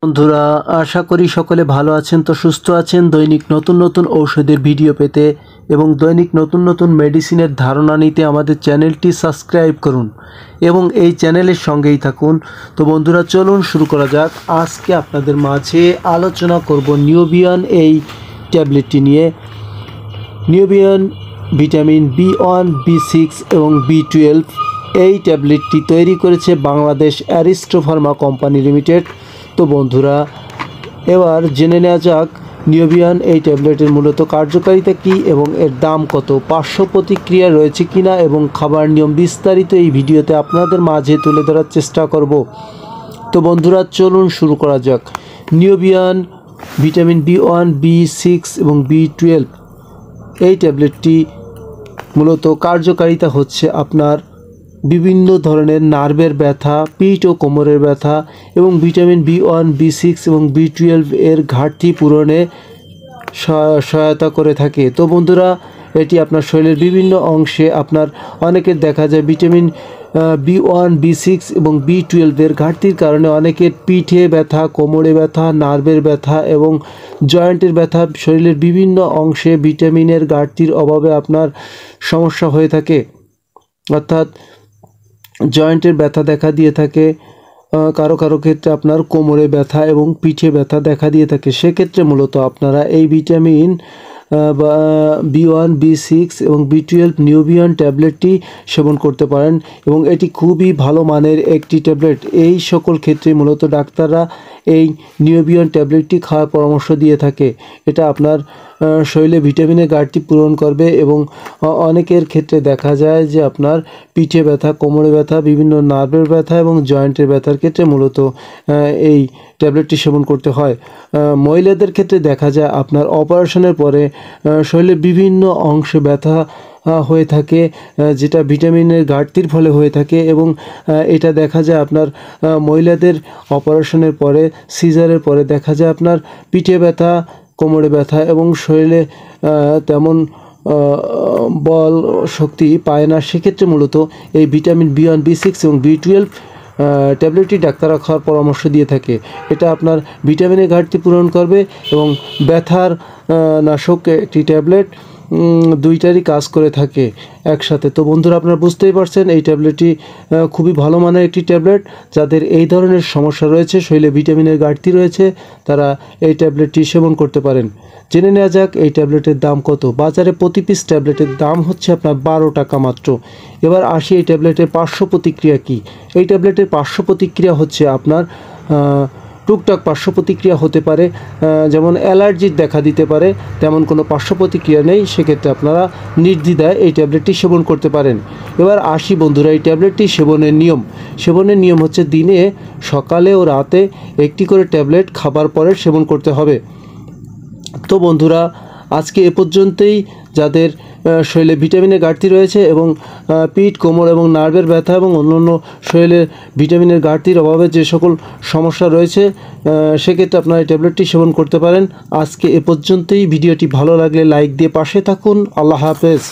বন্ধুরা, আশা করি সকলে ভালো আছেন, তো সুস্থ আছেন। দৈনিক নতুন নতুন ঔষধের ভিডিও পেতে এবং দৈনিক নতুন নতুন মেডিসিনের ধারণা নিতে আমাদের চ্যানেলটি সাবস্ক্রাইব করুন এবং এই চ্যানেলের সঙ্গেই থাকুন। তো বন্ধুরা, চলুন শুরু করা যাক। আজকে আপনাদের মাঝে আলোচনা করব নিওবিয়ান এই ট্যাবলেটটি নিয়ে। নিওবিয়ান ভিটামিন B1, B6 এবং B12 এই ট্যাবলেটটি তৈরি করেছে Bangladesh Aristo Pharma company limited. তো বন্ধুরা, এবার জেনে নেওয়া যাক নিওবিয়ান এই ট্যাবলেটের মূলত কার্যকারিতা কী এবং এর দাম কত, পার্শ্ব প্রতিক্রিয়া রয়েছে কিনা এবং খাবার নিয়ম বিস্তারিত এই ভিডিওতে আপনাদের মাঝে তুলে ধরার চেষ্টা করব। তো বন্ধুরা, চলুন শুরু করা যাক। নিওবিয়ান ভিটামিন B1, B6 এবং B12 এই ট্যাবলেটটি মূলত কার্যকারিতা হচ্ছে আপনার বিভিন্ন ধরনের নার্ভের ব্যথা, পিঠ ও কোমরের ব্যথা এবং ভিটামিন B1, B6 এবং B12 এর ঘাটতি পূরণে সহায়তা করে থাকে। তো বন্ধুরা, এটি আপনার শরীরের বিভিন্ন অংশে আপনার অনেকের দেখা যায় ভিটামিন B1, B6 এবং B12 এর ঘাটতির কারণে অনেকের পিঠে ব্যথা, কোমরে ব্যথা, নার্ভের ব্যথা এবং জয়েন্টের ব্যথা, শরীরের বিভিন্ন অংশে ভিটামিনের ঘাটতির অভাবে আপনার সমস্যা হয়ে থাকে, অর্থাৎ জয়েন্টের ব্যথা দেখা দিয়ে থাকে। কারো কারো ক্ষেত্রে আপনার কোমরে ব্যথা এবং পিঠে ব্যথা দেখা দিয়ে থাকে। সেক্ষেত্রে মূলত আপনারা এই ভিটামিন B1, B6 এবং B12 নিওবিয়ান ট্যাবলেটটি সেবন করতে পারেন এবং এটি খুবই ভালো মানের একটি ট্যাবলেট। এই সকল ক্ষেত্রে মূলত ডাক্তাররা এই নিওবিয়ান ট্যাবলেটটি খাওয়ার পরামর্শ দিয়ে থাকে। এটা আপনার শরীরে ভিটামিনের ঘাটতি পূরণ করবে এবং অনেকের ক্ষেত্রে দেখা যায় যে আপনার পিঠে ব্যথা, কোমরে ব্যথা, বিভিন্ন নার্ভের ব্যথা এবং জয়েন্টের ব্যথার ক্ষেত্রে মূলত এই ট্যাবলেটটি সেবন করতে হয়। মহিলাদের ক্ষেত্রে দেখা যায় আপনার অপারেশনের পরে শরীরের বিভিন্ন অংশে ব্যথা হয়ে থাকে, যেটা ভিটামিনের ঘাটতির ফলে হয়ে থাকে এবং এটা দেখা যায় আপনার মহিলাদের অপারেশনের পরে, সিজারের পরে দেখা যায় আপনার পিঠে ব্যথা, কোমরে ব্যথা এবং শরীরে তেমন বল শক্তি পায় না। সেক্ষেত্রে মূলত এই ভিটামিন B1, B6 এবং B12 ট্যাবলেটটি ডাক্তাররা খাওয়ার পরামর্শ দিয়ে থাকে। এটা আপনার ভিটামিনের ঘাটতি পূরণ করবে এবং ব্যথার নাশক একটি ট্যাবলেট, দুইটারই কাজ করে থাকে একসাথে। তো বন্ধুরা, আপনারা বুঝতেই পারছেন এই ট্যাবলেটটি খুবই ভালো মানের একটি ট্যাবলেট। যাদের এই ধরনের সমস্যা রয়েছে, শরীরে ভিটামিনের ঘাটতি রয়েছে, তারা এই ট্যাবলেটটি সেবন করতে পারেন। জেনে নেওয়া যাক এই ট্যাবলেটের দাম কত। বাজারে প্রতি পিস ট্যাবলেটের দাম হচ্ছে আপনার 12 টাকা মাত্র। এবার আসি এই ট্যাবলেটের পার্শ্ব প্রতিক্রিয়া কী। এই ট্যাবলেটের পার্শ্ব প্রতিক্রিয়া হচ্ছে আপনার টুকটাক পার্শ্ব প্রতিক্রিয়া হতে পারে, যেমন অ্যালার্জির দেখা দিতে পারে, তেমন কোনো পার্শ্ব প্রতিক্রিয়া নেই। সেক্ষেত্রে আপনারা নির্দ্বিধায় এই ট্যাবলেটটি সেবন করতে পারেন। এবার আসি বন্ধুরা এই ট্যাবলেটটি সেবনের নিয়ম। সেবনের নিয়ম হচ্ছে দিনে সকালে ও রাতে একটি করে ট্যাবলেট খাবার পরে সেবন করতে হবে। তো বন্ধুরা, আজকে এ পর্যন্তই। যাদের শরীরে ভিটামিনের ঘাটতি রয়েছে এবং পিঠ, কোমর এবং নার্ভের ব্যথা এবং অন্যান্য শরীরের ভিটামিনের ঘাটতির অভাবে যে সকল সমস্যা রয়েছে, সেক্ষেত্রে আপনারা এই ট্যাবলেটটি সেবন করতে পারেন। আজকে এ পর্যন্তই। ভিডিওটি ভালো লাগলে লাইক দিয়ে পাশে থাকুন। আল্লাহ হাফেজ।